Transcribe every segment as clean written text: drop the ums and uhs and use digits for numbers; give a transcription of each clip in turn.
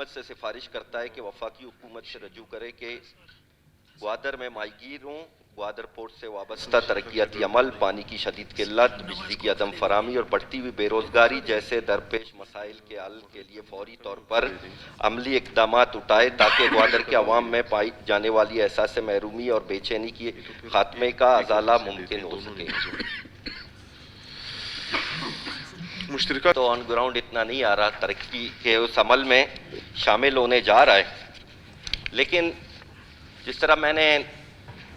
हुकूमत से सिफारिश करता है कि वफाकी हुकूमत से रजू करे कि ग्वादर में माहीगीरों, ग्वादर पोर्ट से वाबस्ता तरक्याती अमल, पानी की शदीद किल्लत, बिजली की अदम फरामी और बढ़ती हुई बेरोजगारी जैसे दरपेश मसाइल के हल के लिए फौरी तौर पर अमली इकदाम उठाए ताकि ग्वादर के अवाम में पाई जाने वाली एहसास महरूमी और बेचैनी के खात्मे का अजाला मुमकिन हो सके। मुश्तरका तो ऑन ग्राउंड इतना नहीं आ रहा, तरक्की के उस अमल में शामिल होने जा रहा है, लेकिन जिस तरह मैंने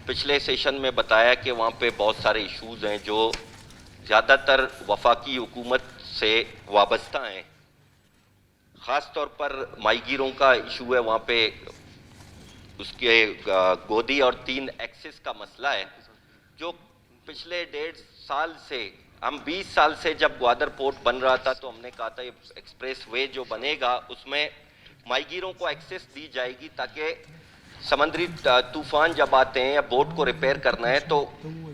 पिछले सेशन में बताया कि वहाँ पे बहुत सारे इश्यूज़ हैं जो ज़्यादातर वफाकी हुकूमत से वाबस्ता हैं। ख़ास तौर पर माहीगीरों का इशू है, वहाँ पे उसके गोदी और 3 एक्सिस का मसला है जो पिछले 1.5 साल से, हम 20 साल से जब ग्वादर पोर्ट बन रहा था तो हमने कहा था ये एक्सप्रेस वे जो बनेगा उसमें माहीगीरों को एक्सेस दी जाएगी ताकि समंदरी तूफान जब आते हैं या बोट को रिपेयर करना है तो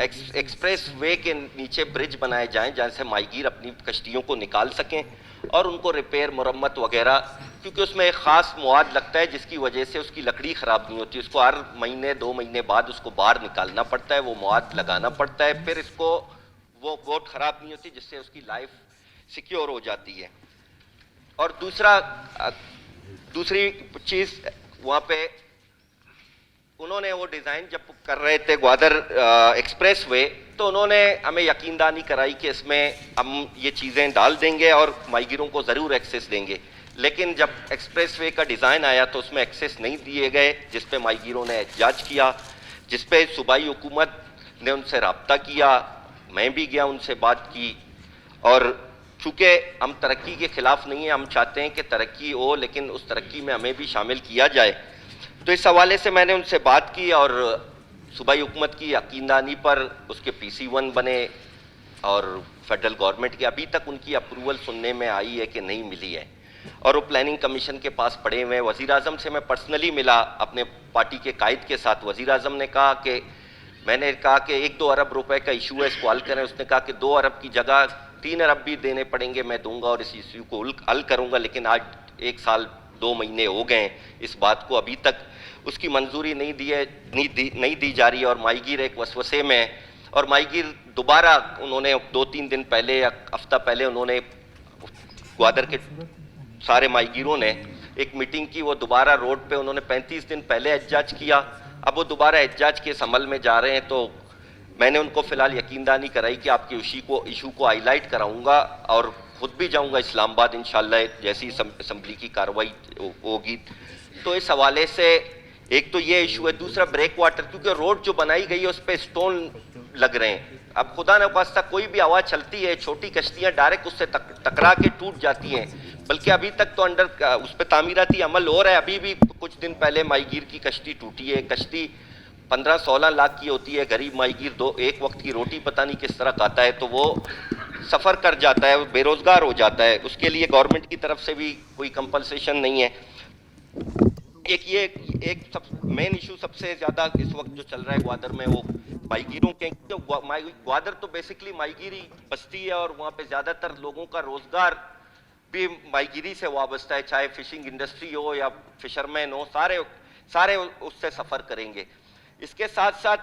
एक्सप्रेस वे के नीचे ब्रिज बनाए जाएं जहाँ से माहीगीर अपनी कश्तियों को निकाल सकें और उनको रिपेयर मरम्मत वगैरह, क्योंकि उसमें एक ख़ास मवाद लगता है जिसकी वजह से उसकी लकड़ी ख़राब नहीं होती। उसको हर महीने 2 महीने बाद उसको बाहर निकालना पड़ता है, वो मवाद लगाना पड़ता है, फिर इसको वो बोट ख़राब नहीं होती जिससे उसकी लाइफ सिक्योर हो जाती है। और दूसरी चीज़ वहाँ पे उन्होंने वो डिज़ाइन जब कर रहे थे ग्वादर एक्सप्रेस वे, तो उन्होंने हमें यकीनदानी कराई कि इसमें हम ये चीज़ें डाल देंगे और माहीगीरों को ज़रूर एक्सेस देंगे, लेकिन जब एक्सप्रेस वे का डिज़ाइन आया तो उसमें एक्सेस नहीं दिए गए, जिस पे माहीगीरों ने एहतजाज किया, जिस पे सूबाई हुकूमत ने उनसे रब्ता किया, मैं भी गया उनसे बात की। और चूँकि हम तरक्की के ख़िलाफ़ नहीं हैं, हम चाहते हैं कि तरक्की हो लेकिन उस तरक्की में हमें भी शामिल किया जाए, तो इस हवाले से मैंने उनसे बात की और सूबाई हुकूमत की यकीनदानी पर उसके PC1 बने और फेडरल गवर्नमेंट की अभी तक उनकी अप्रूवल सुनने में आई है कि नहीं मिली है और वो प्लानिंग कमीशन के पास पड़े हुए हैं। वज़ीर आज़म से मैं पर्सनली मिला अपने पार्टी के कायद के साथ। वज़ीर आज़म ने कहा कि मैंने कहा कि 1-2 अरब रुपए का इशू है, इसको हल करें। उसने कहा कि 2 अरब की जगह 3 अरब भी देने पड़ेंगे, मैं दूंगा और इस इशू को हल करूंगा, लेकिन आज 1 साल 2 महीने हो गए इस बात को, अभी तक उसकी मंजूरी नहीं दी जा रही है और माहीगीर एक वसवसे में है। और माहीगीर दोबारा उन्होंने 2-3 दिन पहले या हफ्ता पहले उन्होंने ग्वादर के सारे माहीगीरों ने एक मीटिंग की, वो दोबारा रोड पे उन्होंने 35 दिन पहले एहतजाज किया, अब वो दोबारा एहतजाज के इस अमल में जा रहे हैं। तो मैंने उनको फिलहाल यकीनदानी कराई कि आपके इशू को हाईलाइट कराऊंगा और खुद भी जाऊंगा इस्लामाबाद इंशाल्लाह जैसी असम्बली की कार्रवाई होगी। तो इस हवाले से एक तो ये इशू है, दूसरा ब्रेक वाटर, क्योंकि रोड जो बनाई गई है उस पर स्टोन लग रहे हैं। अब खुदा न खास्ता कोई भी हवा चलती है, छोटी कश्तियां डायरेक्ट उससे टकरा के टूट जाती हैं, बल्कि अभी तक तो उस पर तामीराती अमल हो रहा है। अभी भी कुछ दिन पहले माहीगीर की कश्ती टूटी है। कश्ती 15-16 लाख की होती है, गरीब माहीगीर एक वक्त की रोटी पता नहीं किस तरह खाता है, तो वो सफ़र कर जाता है, बेरोजगार हो जाता है। उसके लिए गवर्नमेंट की तरफ से भी कोई कंपनसेशन नहीं है। एक सब मेन इशू सबसे ज़्यादा इस वक्त जो चल रहा है ग्वादर में, वो माहीगीरों के, तो ग्वादर तो बेसिकली माहीगीरी बस्ती है और वहाँ पे ज़्यादातर लोगों का रोज़गार भी माहीगीरी से वाबस्ता है, चाहे फिशिंग इंडस्ट्री हो या फिशरमैन हो, सारे उससे सफ़र करेंगे। इसके साथ साथ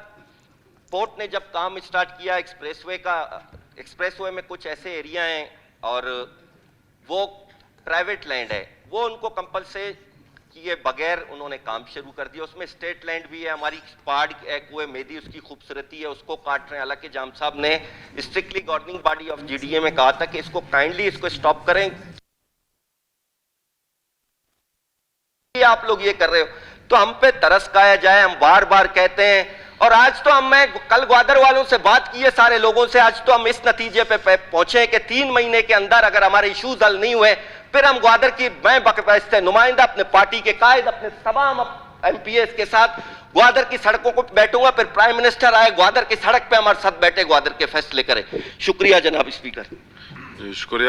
पोर्ट ने जब काम स्टार्ट किया एक्सप्रेसवे में कुछ ऐसे एरिया हैं और वो प्राइवेट लैंड है, वो उनको कंपल्सरी किए बगैर उन्होंने काम शुरू कर दिया। उसमें स्टेट लैंड भी है, हमारी पहाड़ कुएं मेदी उसकी खूबसूरती है, उसको काट रहे हैं। हालांकि जाम साहब ने strictly governing body of GDA में कहा था कि इसको काइंडली इसको स्टॉप करें, आप लोग ये कर रहे हो, तो हम पे तरस खाया जाए, हम बार बार कहते हैं। और आज तो मैं कल ग्वादर वालों से बात की है, सारे लोगों से, आज तो हम इस नतीजे पे पहुंचे कि 3 महीने के अंदर अगर हमारे इश्यूज हल नहीं हुए, फिर हम ग्वादर की, मैं बाकायदा नुमाइंदा अपने पार्टी के कायद अपने तमाम MPs के साथ ग्वादर की सड़कों को बैठूंगा, फिर प्राइम मिनिस्टर आए ग्वादर की सड़क पे हमारे साथ बैठे, ग्वादर के फैसले करे। शुक्रिया जनाब स्पीकर। शुक्रिया।